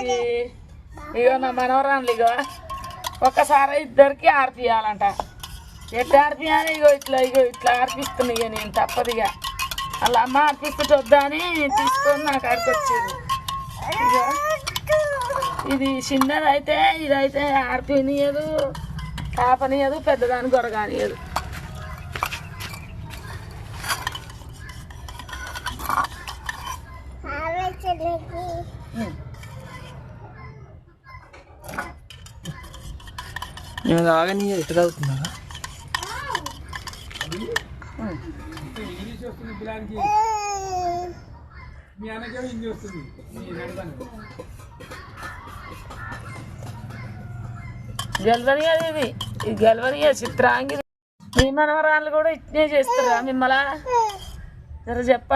ఆర్తి ఇగో నా మనవరాన్లు ఇగో ఒక్కసారి ఇద్దరికి ఆర్పియాలంట. ఎట్లా ఆర్పియాలి? ఇగో ఇట్లా ఆర్పిస్తున్నాయి. ఇక నేను తప్పదిగా వాళ్ళ అమ్మ ఆర్పిస్తుంటే వద్దా అని తీసుకొని నాకు ఆడికి వచ్చేది. ఇక ఇది చిన్నది అయితే ఇదైతే ఆర్పినియదు, కాపనియదు, పెద్దదాని గొరగానియదు. తాగని ఎట్లా తాగుతున్నా గెలవని అది ఇది గెలవని చిత్రాంగి. మీ మనవరాళ్ళు కూడా ఇట్నే చేస్తారా మిమ్మల్ని? జర చెప్పండి.